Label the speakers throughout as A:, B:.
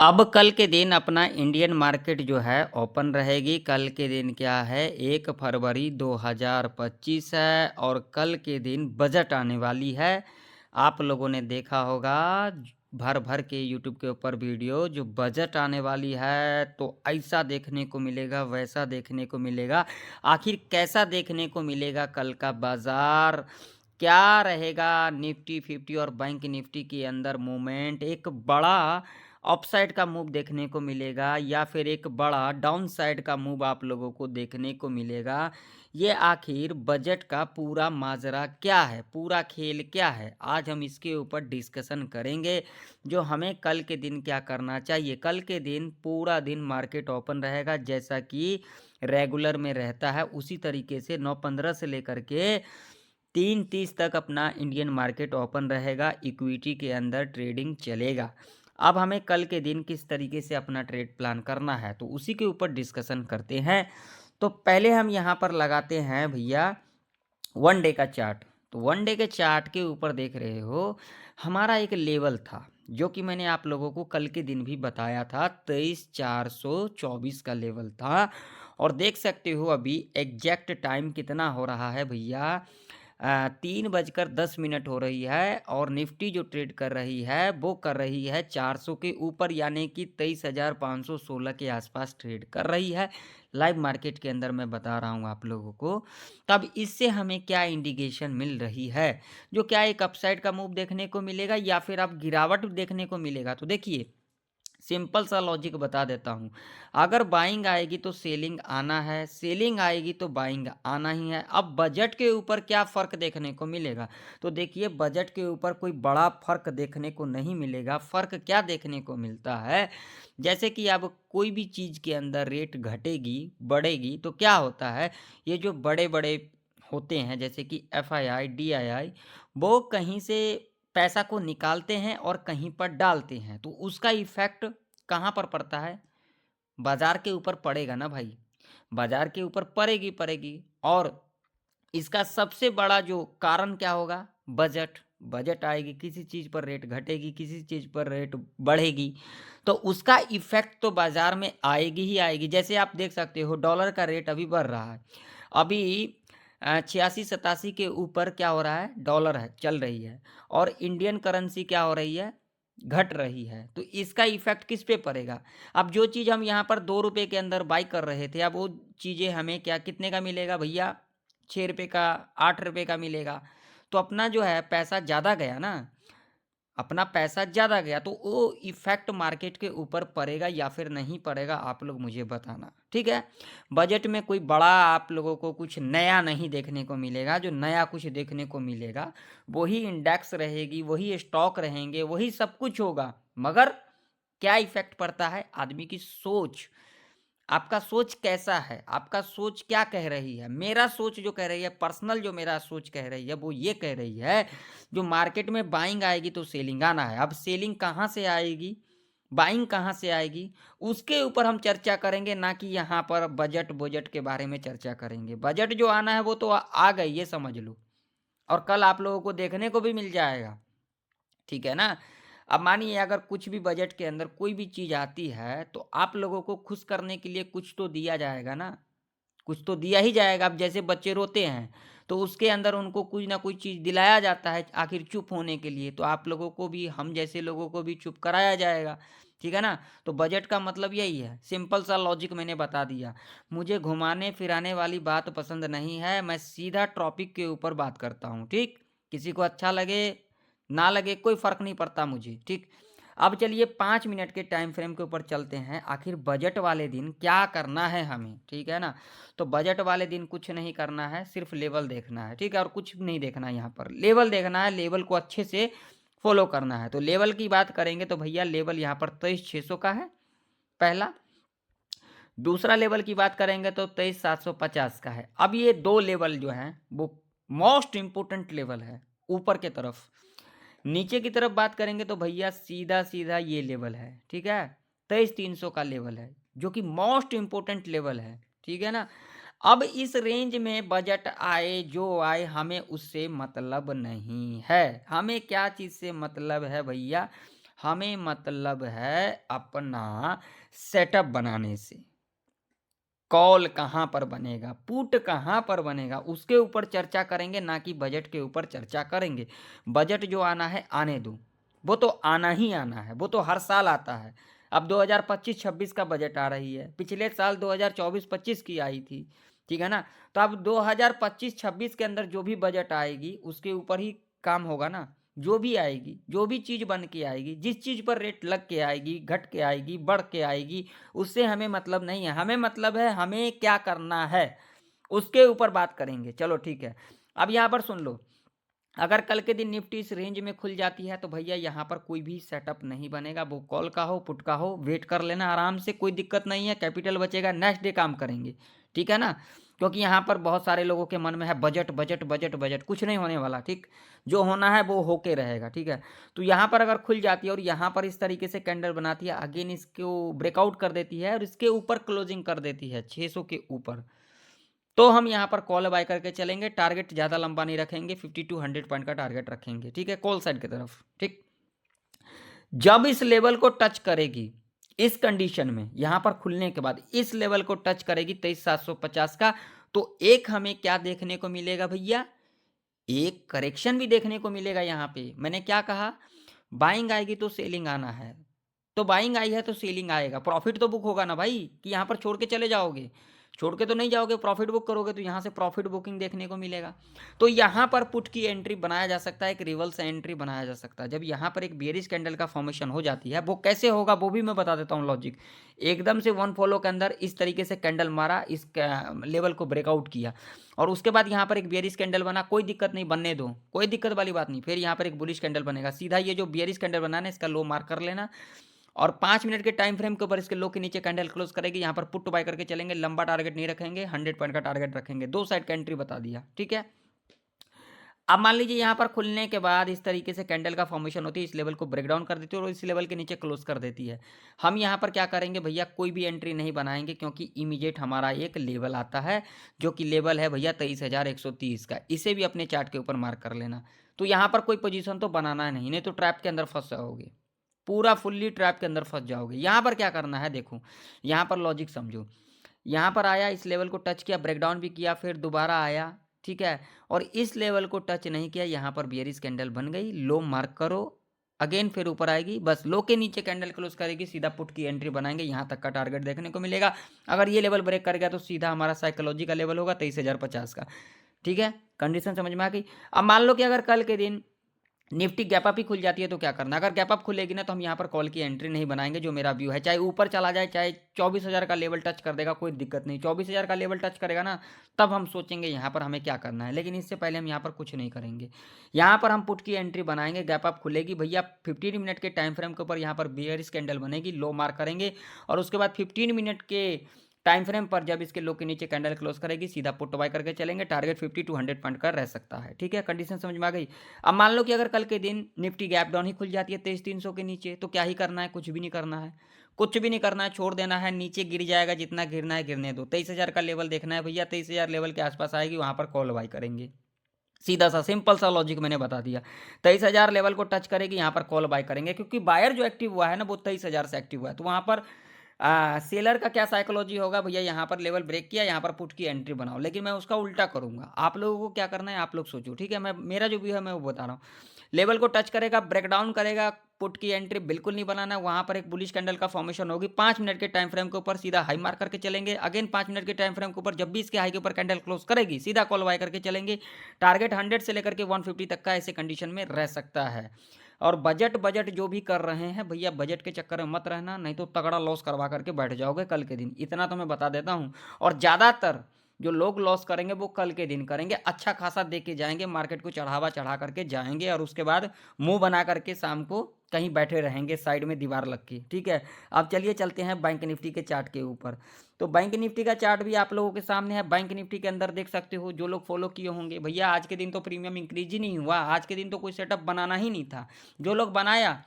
A: अब कल के दिन अपना इंडियन मार्केट जो है ओपन रहेगी। कल के दिन क्या है 1 फरवरी 2025 है और कल के दिन बजट आने वाली है। आप लोगों ने देखा होगा भर भर के यूट्यूब के ऊपर वीडियो जो बजट आने वाली है तो ऐसा देखने को मिलेगा वैसा देखने को मिलेगा। आखिर कैसा देखने को मिलेगा कल का बाजार, क्या रहेगा निफ्टी 50 और बैंक निफ्टी के अंदर मूवमेंट, एक बड़ा अपसाइड का मूव देखने को मिलेगा या फिर एक बड़ा डाउन साइड का मूव आप लोगों को देखने को मिलेगा। ये आखिर बजट का पूरा माजरा क्या है, पूरा खेल क्या है, आज हम इसके ऊपर डिस्कशन करेंगे। जो हमें कल के दिन क्या करना चाहिए। कल के दिन पूरा दिन मार्केट ओपन रहेगा जैसा कि रेगुलर में रहता है, उसी तरीके से 9:15 से लेकर के 3:30 तक अपना इंडियन मार्केट ओपन रहेगा, इक्विटी के अंदर ट्रेडिंग चलेगा। अब हमें कल के दिन किस तरीके से अपना ट्रेड प्लान करना है तो उसी के ऊपर डिस्कशन करते हैं। तो पहले हम यहाँ पर लगाते हैं भैया वन डे का चार्ट। तो वन डे के चार्ट के ऊपर देख रहे हो हमारा एक लेवल था जो कि मैंने आप लोगों को कल के दिन भी बताया था, 23,424 का लेवल था। और देख सकते हो अभी एग्जैक्ट टाइम कितना हो रहा है भैया, 3:10 हो रही है और निफ्टी जो ट्रेड कर रही है वो कर रही है 400 के ऊपर, यानी कि 23,516 के आसपास ट्रेड कर रही है। लाइव मार्केट के अंदर मैं बता रहा हूँ आप लोगों को। तब इससे हमें क्या इंडिकेशन मिल रही है, जो क्या एक अपसाइड का मूव देखने को मिलेगा या फिर अब गिरावट देखने को मिलेगा। तो देखिए सिंपल सा लॉजिक बता देता हूँ। अगर बाइंग आएगी तो सेलिंग आना है, सेलिंग आएगी तो बाइंग आना ही है। अब बजट के ऊपर क्या फ़र्क देखने को मिलेगा, तो देखिए बजट के ऊपर कोई बड़ा फ़र्क देखने को नहीं मिलेगा। फ़र्क क्या देखने को मिलता है, जैसे कि अब कोई भी चीज़ के अंदर रेट घटेगी बढ़ेगी तो क्या होता है, ये जो बड़े बड़े होते हैं जैसे कि एफआईआई डीआईआई, वो कहीं से पैसा को निकालते हैं और कहीं पर डालते हैं, तो उसका इफ़ेक्ट कहाँ पर पड़ता है, बाज़ार के ऊपर पड़ेगा ना भाई। बाज़ार के ऊपर पड़ेगी पड़ेगी। और इसका सबसे बड़ा जो कारण क्या होगा, बजट। बजट आएगी, किसी चीज़ पर रेट घटेगी, किसी चीज़ पर रेट बढ़ेगी, तो उसका इफ़ेक्ट तो बाज़ार में आएगी ही आएगी। जैसे आप देख सकते हो डॉलर का रेट अभी बढ़ रहा है, अभी 86-87 के ऊपर क्या हो रहा है, डॉलर है चल रही है और इंडियन करेंसी क्या हो रही है, घट रही है। तो इसका इफ़ेक्ट किस पे पड़ेगा। अब जो चीज़ हम यहाँ पर 2 रुपए के अंदर बाय कर रहे थे, अब वो चीज़ें हमें क्या कितने का मिलेगा भैया, 6 रुपए का, 8 रुपए का मिलेगा। तो अपना जो है पैसा ज़्यादा गया ना, अपना पैसा ज़्यादा गया, तो वो इफ़ेक्ट मार्केट के ऊपर पड़ेगा या फिर नहीं पड़ेगा, आप लोग मुझे बताना, ठीक है। बजट में कोई बड़ा आप लोगों को कुछ नया नहीं देखने को मिलेगा। जो नया कुछ देखने को मिलेगा वही इंडेक्स रहेगी, वही स्टॉक रहेंगे, वही सब कुछ होगा। मगर क्या इफ़ेक्ट पड़ता है, आदमी की सोच। आपका सोच कैसा है, आपका सोच क्या कह रही है। मेरा सोच जो कह रही है, पर्सनल जो मेरा सोच कह रही है, वो ये कह रही है जो मार्केट में बाइंग आएगी तो सेलिंग आना है। अब सेलिंग कहाँ से आएगी, बाइंग कहाँ से आएगी, उसके ऊपर हम चर्चा करेंगे, ना कि यहाँ पर बजट के बारे में चर्चा करेंगे। बजट जो आना है वो तो आ गई, ये समझ लो, और कल आप लोगों को देखने को भी मिल जाएगा, ठीक है ना। अब मानिए अगर कुछ भी बजट के अंदर कोई भी चीज़ आती है तो आप लोगों को खुश करने के लिए कुछ तो दिया जाएगा ना, कुछ तो दिया ही जाएगा। अब जैसे बच्चे रोते हैं तो उसके अंदर उनको कुछ ना कुछ चीज़ दिलाया जाता है आखिर चुप होने के लिए, तो आप लोगों को भी, हम जैसे लोगों को भी चुप कराया जाएगा, ठीक है ना। तो बजट का मतलब यही है, सिंपल सा लॉजिक मैंने बता दिया। मुझे घुमाने फिराने वाली बात पसंद नहीं है, मैं सीधा टॉपिक के ऊपर बात करता हूँ, ठीक। किसी को अच्छा लगे ना लगे कोई फ़र्क नहीं पड़ता मुझे, ठीक। अब चलिए 5 मिनट के टाइम फ्रेम के ऊपर चलते हैं, आखिर बजट वाले दिन क्या करना है हमें, ठीक है ना। तो बजट वाले दिन कुछ नहीं करना है, सिर्फ लेवल देखना है, ठीक है, और कुछ नहीं देखना है। यहाँ पर लेवल देखना है, लेवल को अच्छे से फॉलो करना है। तो लेवल की बात करेंगे तो भैया लेवल यहाँ पर 23,600 का है पहला। दूसरा लेवल की बात करेंगे तो 23,750 का है। अब ये दो लेवल जो हैं वो मोस्ट इम्पोर्टेंट लेवल है ऊपर के तरफ। नीचे की तरफ बात करेंगे तो भैया सीधा सीधा ये लेवल है, ठीक है, 23,300 का लेवल है जो कि मोस्ट इम्पोर्टेंट लेवल है, ठीक है ना। अब इस रेंज में बजट आए जो आए हमें उससे मतलब नहीं है। हमें क्या चीज़ से मतलब है भैया, हमें मतलब है अपना सेटअप बनाने से। कॉल कहाँ पर बनेगा, पुट कहाँ पर बनेगा, उसके ऊपर चर्चा करेंगे, ना कि बजट के ऊपर चर्चा करेंगे। बजट जो आना है आने दो, वो तो आना ही आना है, वो तो हर साल आता है। अब 2025-26 का बजट आ रही है, पिछले साल 2024-25 की आई थी, ठीक है ना। तो अब 2025-26 के अंदर जो भी बजट आएगी उसके ऊपर ही काम होगा ना। जो भी आएगी, जो भी चीज़ बन के आएगी, जिस चीज़ पर रेट लग के आएगी, घट के आएगी, बढ़ के आएगी, उससे हमें मतलब नहीं है। हमें मतलब है हमें क्या करना है, उसके ऊपर बात करेंगे। चलो ठीक है। अब यहाँ पर सुन लो, अगर कल के दिन निफ्टी इस रेंज में खुल जाती है तो भैया यहाँ पर कोई भी सेटअप नहीं बनेगा, वो कॉल का हो पुट का हो, वेट कर लेना आराम से, कोई दिक्कत नहीं है। कैपिटल बचेगा, नेक्स्ट डे काम करेंगे, ठीक है ना। क्योंकि यहाँ पर बहुत सारे लोगों के मन में है बजट बजट बजट बजट, कुछ नहीं होने वाला, ठीक। जो होना है वो होके रहेगा, ठीक है। तो यहाँ पर अगर खुल जाती है और यहाँ पर इस तरीके से कैंडल बनाती है, अगेन इसको ब्रेकआउट कर देती है और इसके ऊपर क्लोजिंग कर देती है 600 के ऊपर, तो हम यहाँ पर कॉल बाय करके चलेंगे। टारगेट ज़्यादा लंबा नहीं रखेंगे, 50 टू 100 पॉइंट का टारगेट रखेंगे, ठीक है, कॉल साइड की तरफ, ठीक। जब इस लेवल को टच करेगी, इस कंडीशन में यहाँ पर खुलने के बाद इस लेवल को टच करेगी 23,750 का, तो एक हमें क्या देखने को मिलेगा भैया, एक करेक्शन भी देखने को मिलेगा। यहाँ पे मैंने क्या कहा, बाइंग आएगी तो सेलिंग आना है, तो बाइंग आई है तो सेलिंग आएगा, प्रॉफिट तो बुक होगा ना भाई, कि यहाँ पर छोड़ के चले जाओगे, छोड़ के तो नहीं जाओगे, प्रॉफिट बुक करोगे, तो यहाँ से प्रॉफिट बुकिंग देखने को मिलेगा। तो यहाँ पर पुट की एंट्री बनाया जा सकता है, एक रिवर्स एंट्री बनाया जा सकता है। जब यहाँ पर एक बेयरिश कैंडल का फॉर्मेशन हो जाती है, वो कैसे होगा वो भी मैं बता देता हूँ लॉजिक। एकदम से वन फॉलो के अंदर इस तरीके से कैंडल मारा, इस लेवल को ब्रेकआउट किया, और उसके बाद यहाँ पर एक बियरिश कैंडल बना, कोई दिक्कत नहीं, बनने दो, कोई दिक्कत वाली बात नहीं। फिर यहाँ पर एक बुलिश कैंडल बनेगा, सीधा ये जो बियरिश कैंडल बनाना है इसका लो मार्क कर लेना, और 5 मिनट के टाइम फ्रेम के ऊपर इसके लो के नीचे कैंडल क्लोज करेगी। यहाँ पर पुट बाय करके चलेंगे, लंबा टारगेट नहीं रखेंगे, 100 पॉइंट का टारगेट रखेंगे, दो साइड का एंट्री बता दिया, ठीक है। अब मान लीजिए यहाँ पर खुलने के बाद इस तरीके से कैंडल का फॉर्मेशन होती है, इस लेवल को ब्रेक डाउन कर देती है और इस लेवल के नीचे क्लोज कर देती है। हम यहाँ पर क्या करेंगे भैया, कोई भी एंट्री नहीं बनाएंगे, क्योंकि इमीडिएट हमारा एक लेवल आता है, जो कि लेवल है भैया 23,130 का, इसे भी अपने चार्ट के ऊपर मार्क कर लेना। तो यहाँ पर कोई पोजीशन तो बनाना है नहीं तो ट्रैप के अंदर फंस जाओगे, पूरा फुल्ली ट्रैप के अंदर फंस जाओगे। यहाँ पर क्या करना है, देखो यहाँ पर लॉजिक समझो। यहाँ पर आया, इस लेवल को टच किया, ब्रेकडाउन भी किया, फिर दोबारा आया, ठीक है, और इस लेवल को टच नहीं किया, यहाँ पर बियरिश कैंडल बन गई, लो मार्क करो, अगेन फिर ऊपर आएगी, बस लो के नीचे कैंडल क्लोज करेगी, सीधा पुट की एंट्री बनाएंगे, यहाँ तक का टारगेट देखने को मिलेगा। अगर ये लेवल ब्रेक कर गया तो सीधा हमारा साइकोलॉजी का लेवल होगा 23,050 का, ठीक है। कंडीशन समझ में आ गई। अब मान लो कि अगर कल के दिन निफ्टी गैप अप ही खुल जाती है तो क्या करना, अगर गैप अप खुलेगी ना तो हम यहाँ पर कॉल की एंट्री नहीं बनाएंगे, जो मेरा व्यू है, चाहे ऊपर चला जाए, चाहे 24,000 का लेवल टच कर देगा, कोई दिक्कत नहीं, 24,000 का लेवल टच करेगा ना तब हम सोचेंगे यहाँ पर हमें क्या करना है, लेकिन इससे पहले हम यहाँ पर कुछ नहीं करेंगे। यहाँ पर हम पुट की एंट्री बनाएंगे, गैप अप खुलेगी भैया, 15 मिनट के टाइम फ्रेम के ऊपर यहाँ पर बेयरिश कैंडल बनेगी, लो मार्क करेंगे, और उसके बाद 15 मिनट के टाइम फ्रेम पर जब इसके लो के नीचे कैंडल क्लोज करेगी, सीधा पुट बाय करके चलेंगे, टारगेट 50 टू 100 पॉइंट का रह सकता है, ठीक है। कंडीशन समझ में आ गई। अब मान लो कि अगर कल के दिन निफ्टी गैप डाउन ही खुल जाती है 23,300 के नीचे, तो क्या ही करना है, कुछ भी नहीं करना है, कुछ भी नहीं करना है, छोड़ देना है, नीचे गिर जाएगा, जितना गिरना है गिरने दो। 23,000 का लेवल देखना है भैया, 23,000 लेवल के आसपास आएगी, वहां पर कॉल बाय करेंगे, सीधा सा सिंपल सा लॉजिक मैंने बता दिया। 23,000 लेवल को टच करेगी, यहाँ पर कॉल बाय करेंगे, क्योंकि बायर जो एक्टिव हुआ है ना वो 23,000 से एक्टिव हुआ है, तो वहाँ पर सेलर का क्या साइकोलॉजी होगा भैया, यहाँ पर लेवल ब्रेक किया, यहाँ पर पुट की एंट्री बनाओ, लेकिन मैं उसका उल्टा करूंगा। आप लोगों को क्या करना है आप लोग सोचो, ठीक है, मैं मेरा जो भी है मैं वो बता रहा हूँ। लेवल को टच करेगा, ब्रेकडाउन करेगा, पुट की एंट्री बिल्कुल नहीं बनाना है, वहां पर एक बुलिश कैंडल का फॉर्मेशन होगी, 5 मिनट के टाइम फ्रेम के ऊपर सीधा हाई मार्क करके चलेंगे, अगेन 5 मिनट के टाइम फ्रेम के ऊपर जब भी इसके हाई के ऊपर कैंडल क्लोज करेगी, सीधा कॉल बाय करके चलेंगे, टारगेट 100 से लेकर के 150 तक का ऐसे कंडीशन में रह सकता है। और बजट बजट जो भी कर रहे हैं भैया, बजट के चक्कर में मत रहना, नहीं तो तगड़ा लॉस करवा करके बैठ जाओगे कल के दिन, इतना तो मैं बता देता हूँ। और ज़्यादातर जो लोग लॉस करेंगे वो कल के दिन करेंगे, अच्छा खासा दे के जाएंगे, मार्केट को चढ़ावा चढ़ा करके जाएंगे, और उसके बाद मुंह बना करके शाम को कहीं बैठे रहेंगे साइड में दीवार लग के, ठीक है। अब चलिए चलते हैं बैंक निफ्टी के चार्ट के ऊपर। तो बैंक निफ्टी का चार्ट भी आप लोगों के सामने है। बैंक निफ्टी के अंदर देख सकते हो, जो लोग फॉलो किए होंगे भैया, आज के दिन तो प्रीमियम इंक्रीज ही नहीं हुआ, आज के दिन तो कोई सेटअप बनाना ही नहीं था। जो लोग बनाया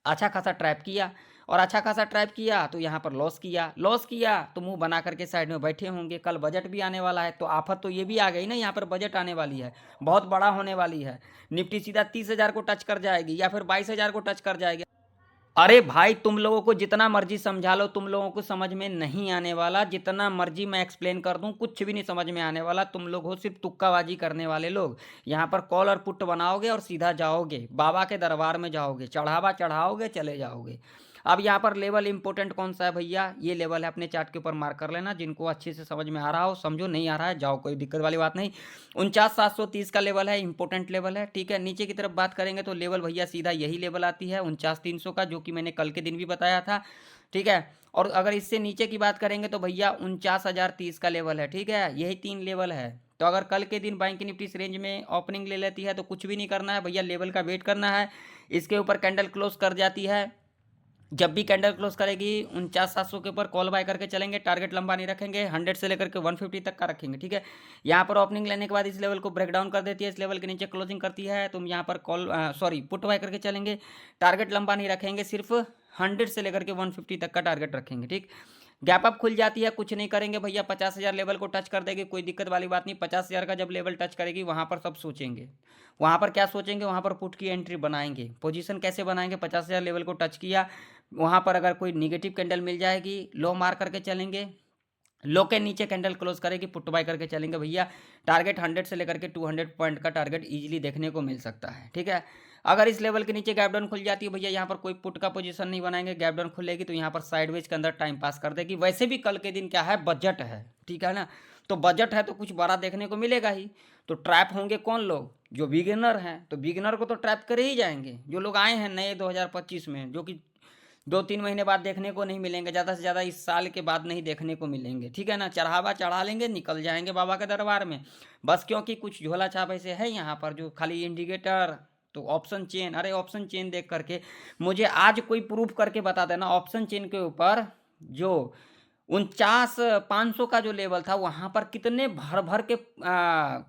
A: अच्छा खासा ट्रैप किया, और अच्छा खासा ट्रैप किया तो यहाँ पर लॉस किया, लॉस किया तो मुंह बना करके साइड में बैठे होंगे। कल बजट भी आने वाला है, तो आफत तो ये भी आ गई ना, यहाँ पर बजट आने वाली है, बहुत बड़ा होने वाली है। निफ्टी सीधा 30,000 को टच कर जाएगी या फिर 22,000 को टच कर जाएगी। अरे भाई, तुम लोगों को जितना मर्जी समझा लो, तुम लोगों को समझ में नहीं आने वाला। जितना मर्जी मैं एक्सप्लेन कर दूं, कुछ भी नहीं समझ में आने वाला। तुम लोग हो सिर्फ तुक्काबाजी करने वाले लोग। यहाँ पर कॉल और पुट बनाओगे और सीधा जाओगे, बाबा के दरबार में जाओगे, चढ़ावा चढ़ाओगे, चले जाओगे। अब यहाँ पर लेवल इंपॉर्टेंट कौन सा है भैया? ये लेवल है, अपने चार्ट के ऊपर मार्क कर लेना। जिनको अच्छे से समझ में आ रहा हो समझो, नहीं आ रहा है जाओ, कोई दिक्कत वाली बात नहीं। 49,730 का लेवल है, इंपॉर्टेंट लेवल है, ठीक है। नीचे की तरफ बात करेंगे तो लेवल भैया सीधा यही लेवल आती है 49,300 का, जो कि मैंने कल के दिन भी बताया था, ठीक है। और अगर इससे नीचे की बात करेंगे तो भैया 49,030 का लेवल है, ठीक है। यही 3 लेवल है। तो अगर कल के दिन बैंक निफ्टी इस रेंज में ओपनिंग ले लेती है तो कुछ भी नहीं करना है भैया, लेवल का वेट करना है। इसके ऊपर कैंडल क्लोज कर जाती है, जब भी कैंडल क्लोज करेगी 49,700 के ऊपर कॉल बाय करके चलेंगे। टारगेट लंबा नहीं रखेंगे, 100 से लेकर के 150 तक का रखेंगे, ठीक है। यहाँ पर ओपनिंग लेने के बाद इस लेवल को ब्रेक डाउन कर देती है, इस लेवल के नीचे क्लोजिंग करती है, तुम यहाँ पर कॉल पुट बाय करके चलेंगे। टारगेट लंबा नहीं रखेंगे, सिर्फ 100 से लेकर के 150 तक का टारगेट रखेंगे, ठीक। गैप अप खुल जाती है, कुछ नहीं करेंगे भैया, 50,000 लेवल को टच कर देगी, कोई दिक्कत वाली बात नहीं। 50,000 का जब लेवल टच करेगी वहाँ पर सब सोचेंगे। वहाँ पर क्या सोचेंगे? वहाँ पर पुट की एंट्री बनाएंगे। पोजीशन कैसे बनाएंगे? 50,000 लेवल को टच किया, वहाँ पर अगर कोई निगेटिव कैंडल मिल जाएगी, लो मार करके चलेंगे। लो के नीचे कैंडल क्लोज करेगी, पुट बाय करके चलेंगे भैया। टारगेट 100 से लेकर के 200 पॉइंट का टारगेट इजीली देखने को मिल सकता है, ठीक है। अगर इस लेवल के नीचे गैप डाउन खुल जाती है भैया, यहाँ पर कोई पुट का पोजीशन नहीं बनाएंगे। गैप डाउन खुलेगी तो यहाँ पर साइडवेज के अंदर टाइम पास कर देगी। वैसे भी कल के दिन क्या है, बजट है, ठीक है ना। तो बजट है तो कुछ बड़ा देखने को मिलेगा ही। तो ट्रैप होंगे कौन लोग? जो बिगिनर हैं, तो बिगिनर को तो ट्रैप करे ही जाएंगे। जो लोग आए हैं नए 2025 में, जो कि 2-3 महीने बाद देखने को नहीं मिलेंगे, ज़्यादा से ज़्यादा इस साल के बाद नहीं देखने को मिलेंगे, ठीक है ना। चढ़ावा चढ़ा लेंगे, निकल जाएंगे बाबा के दरबार में बस। क्योंकि कुछ झोला छाप ऐसे है यहाँ पर जो खाली इंडिकेटर, तो ऑप्शन चेन, अरे ऑप्शन चेन देख करके मुझे आज कोई प्रूफ करके बता देना, ऑप्शन चेन के ऊपर जो 49,500 का जो लेवल था, वहां पर कितने भर भर के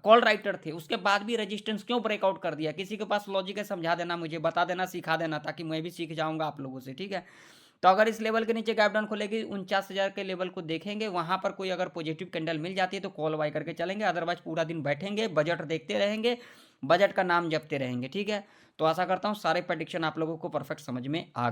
A: कॉल राइटर थे, उसके बाद भी रेजिस्टेंस क्यों ब्रेकआउट कर दिया? किसी के पास लॉजिक है, समझा देना मुझे, बता देना, सिखा देना, ताकि मैं भी सीख जाऊंगा आप लोगों से, ठीक है। तो अगर इस लेवल के नीचे गैप डाउन खुलेगी, 49,000 के लेवल को देखेंगे, वहां पर कोई अगर पॉजिटिव कैंडल मिल जाती है तो कॉल बाय करके चलेंगे। अदरवाइज पूरा दिन बैठेंगे, बजट देखते रहेंगे, बजट का नाम जपते रहेंगे, ठीक है। तो आशा करता हूँ सारे प्रेडिक्शन आप लोगों को परफेक्ट समझ में आ